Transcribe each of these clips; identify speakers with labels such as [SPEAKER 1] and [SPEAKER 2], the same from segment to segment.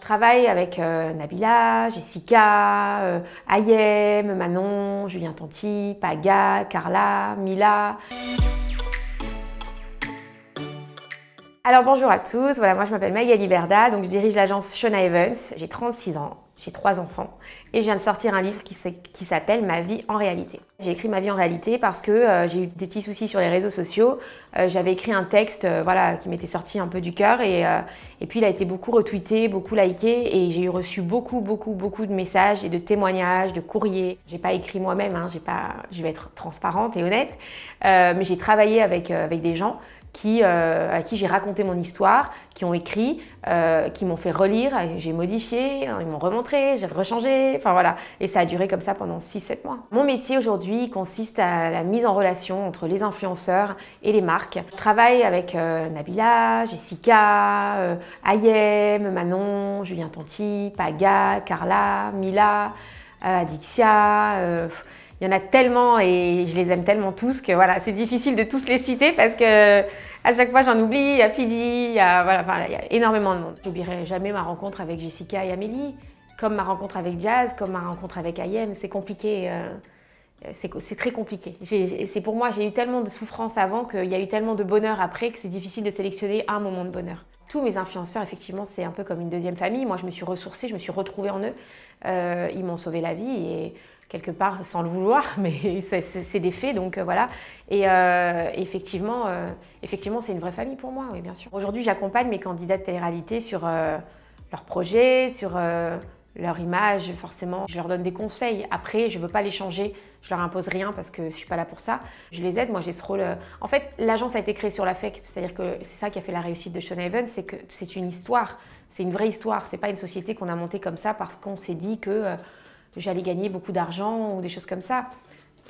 [SPEAKER 1] travaille avec Nabila, Jessica, Ayem, Manon, Julien Tanti, Paga, Carla, Mila. Alors bonjour à tous, voilà, moi je m'appelle Magali Berda, donc je dirige l'agence Shona Evans, j'ai 36 ans, j'ai 3 enfants et je viens de sortir un livre qui s'appelle Ma vie en réalité. J'ai écrit Ma vie en réalité parce que j'ai eu des petits soucis sur les réseaux sociaux, j'avais écrit un texte voilà, qui m'était sorti un peu du cœur et puis il a été beaucoup retweeté, beaucoup liké et j'ai reçu beaucoup de messages et de témoignages, de courriers. J'ai pas écrit moi-même, hein, je vais être transparente et honnête, mais j'ai travaillé avec des gens à qui j'ai raconté mon histoire, qui ont écrit, qui m'ont fait relire, j'ai modifié, ils m'ont remontré, j'ai rechangé, enfin voilà. Et ça a duré comme ça pendant 6-7 mois. Mon métier aujourd'hui consiste à la mise en relation entre les influenceurs et les marques. Je travaille avec Nabila, Jessica, Ayem, Manon, Julien Tanti, Paga, Carla, Mila, Adixia. Il y en a tellement et je les aime tellement tous que voilà, c'est difficile de tous les citer parce que à chaque fois j'en oublie, il y a Fidi, il y a énormément de monde. J'oublierai jamais ma rencontre avec Jessica et Amélie, comme ma rencontre avec Jazz, comme ma rencontre avec Ayem, c'est compliqué, c'est très compliqué. Pour moi, j'ai eu tellement de souffrance avant qu'il y a eu tellement de bonheur après que c'est difficile de sélectionner un moment de bonheur. Tous mes influenceurs, effectivement, c'est un peu comme une deuxième famille. Moi, je me suis ressourcée, je me suis retrouvée en eux. Ils m'ont sauvé la vie et quelque part sans le vouloir, mais c'est des faits, donc voilà. Et effectivement, c'est une vraie famille pour moi, oui, bien sûr. Aujourd'hui, j'accompagne mes candidats de télé-réalité sur leurs projets, sur leur image, forcément. Je leur donne des conseils. Après, je ne veux pas les changer, je leur impose rien parce que je ne suis pas là pour ça. Je les aide, moi j'ai ce rôle. En fait, l'agence a été créée sur l'affect, c'est-à-dire que c'est ça qui a fait la réussite de Shona Evans, c'est que c'est une histoire, c'est une vraie histoire. C'est pas une société qu'on a montée comme ça parce qu'on s'est dit que j'allais gagner beaucoup d'argent ou des choses comme ça.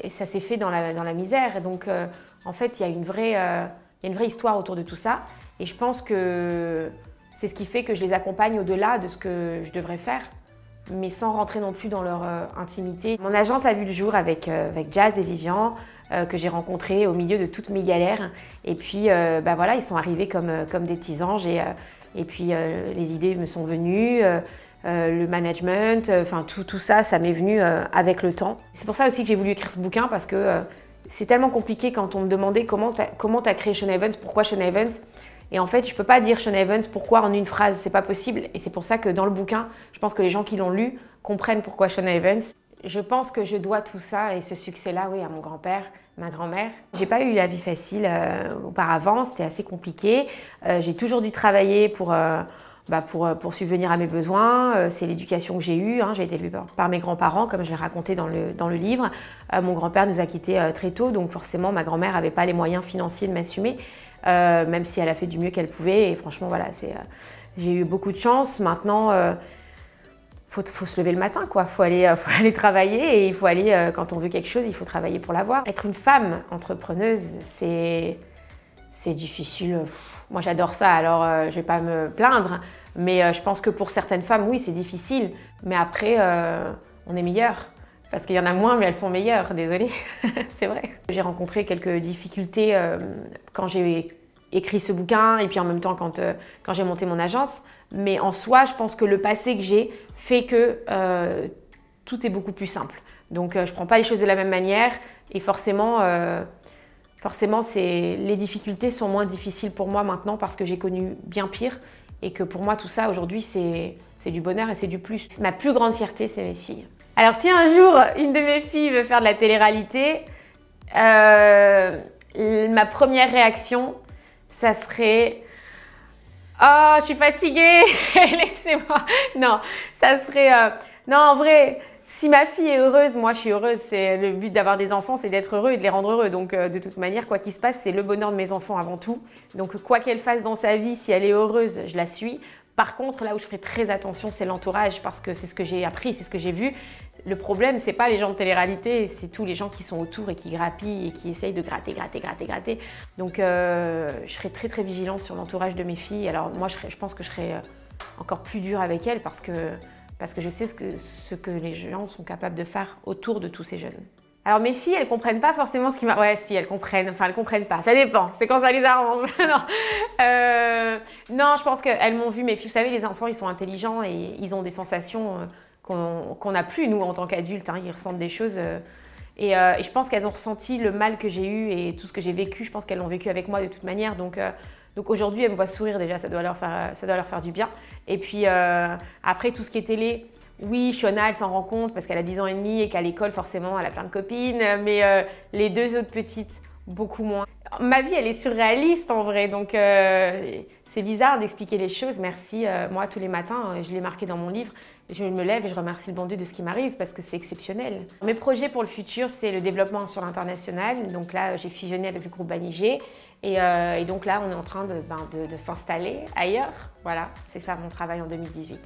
[SPEAKER 1] Et ça s'est fait dans la misère. Et donc, en fait, il y a une vraie histoire autour de tout ça. Et je pense que c'est ce qui fait que je les accompagne au-delà de ce que je devrais faire, mais sans rentrer non plus dans leur intimité. Mon agence a vu le jour avec Jazz et Vivian, que j'ai rencontrés au milieu de toutes mes galères. Et puis, voilà, ils sont arrivés comme des petits anges. Et puis, les idées me sont venues. Le management, enfin tout ça, ça m'est venu avec le temps. C'est pour ça aussi que j'ai voulu écrire ce bouquin parce que c'est tellement compliqué quand on me demandait comment t'as créé Shona Evans, pourquoi Shona Evans. Et en fait, je peux pas dire Shona Evans pourquoi en une phrase, c'est pas possible. Et c'est pour ça que dans le bouquin, je pense que les gens qui l'ont lu comprennent pourquoi Shona Evans. Je pense que je dois tout ça et ce succès-là, oui, à mon grand-père, ma grand-mère. J'ai pas eu la vie facile auparavant, c'était assez compliqué. J'ai toujours dû travailler pour subvenir à mes besoins. C'est l'éducation que j'ai eue. Hein. J'ai été élevée par mes grands-parents, comme je l'ai raconté dans le livre. Mon grand-père nous a quittés très tôt, donc forcément, ma grand-mère n'avait pas les moyens financiers de m'assumer, même si elle a fait du mieux qu'elle pouvait. Et franchement, voilà, j'ai eu beaucoup de chance. Maintenant, faut se lever le matin, quoi. Faut aller travailler et il faut aller, quand on veut quelque chose, il faut travailler pour l'avoir. Être une femme entrepreneuse, c'est difficile. Moi, j'adore ça, alors je ne vais pas me plaindre. Mais je pense que pour certaines femmes, oui, c'est difficile. Mais après, on est meilleures. Parce qu'il y en a moins, mais elles sont meilleures. Désolée, c'est vrai. J'ai rencontré quelques difficultés quand j'ai écrit ce bouquin et puis en même temps quand j'ai monté mon agence. Mais en soi, je pense que le passé que j'ai fait que tout est beaucoup plus simple. Donc, je ne prends pas les choses de la même manière et forcément, les difficultés sont moins difficiles pour moi maintenant parce que j'ai connu bien pire et que pour moi, tout ça, aujourd'hui, c'est du bonheur et c'est du plus. Ma plus grande fierté, c'est mes filles. Alors, si un jour, une de mes filles veut faire de la télé-réalité, ma première réaction, ça serait « Oh, je suis fatiguée, laissez-moi !» Non, ça serait… non, en vrai… Si ma fille est heureuse, moi je suis heureuse. C'est le but d'avoir des enfants, c'est d'être heureux et de les rendre heureux. Donc de toute manière, quoi qu'il se passe, c'est le bonheur de mes enfants avant tout. Donc quoi qu'elle fasse dans sa vie, si elle est heureuse, je la suis. Par contre, là où je ferai très attention, c'est l'entourage parce que c'est ce que j'ai appris, c'est ce que j'ai vu. Le problème, c'est pas les gens de télé-réalité, c'est tous les gens qui sont autour et qui grappillent et qui essayent de gratter. Donc je serai très vigilante sur l'entourage de mes filles. Alors moi, je pense que je serai encore plus dure avec elles parce que je sais ce que les gens sont capables de faire autour de tous ces jeunes. Alors mes filles, elles comprennent pas forcément ce qui m'a... Ouais, si, elles comprennent. Enfin, elles comprennent pas. Ça dépend. C'est quand ça les arrange. Non, je pense qu'elles m'ont vu. Mes filles, vous savez, les enfants, ils sont intelligents et ils ont des sensations qu'on n'a plus, nous, en tant qu'adultes. Hein. Ils ressentent des choses... Et je pense qu'elles ont ressenti le mal que j'ai eu et tout ce que j'ai vécu. Je pense qu'elles l'ont vécu avec moi de toute manière. Donc aujourd'hui, elles me voient sourire déjà. Ça doit leur faire du bien. Et puis après, tout ce qui est télé... Oui, Shona, elle s'en rend compte parce qu'elle a 10 ans et demi et qu'à l'école, forcément, elle a plein de copines. Mais les deux autres petites, beaucoup moins. Ma vie, elle est surréaliste en vrai. Donc, c'est bizarre d'expliquer les choses. Merci. Moi, tous les matins, je l'ai marqué dans mon livre. Je me lève et je remercie le bon Dieu de ce qui m'arrive parce que c'est exceptionnel. Mes projets pour le futur, c'est le développement sur l'international. Donc là, j'ai fusionné avec le groupe Banijé. Et donc là, on est en train de s'installer ailleurs. Voilà, c'est ça mon travail en 2018.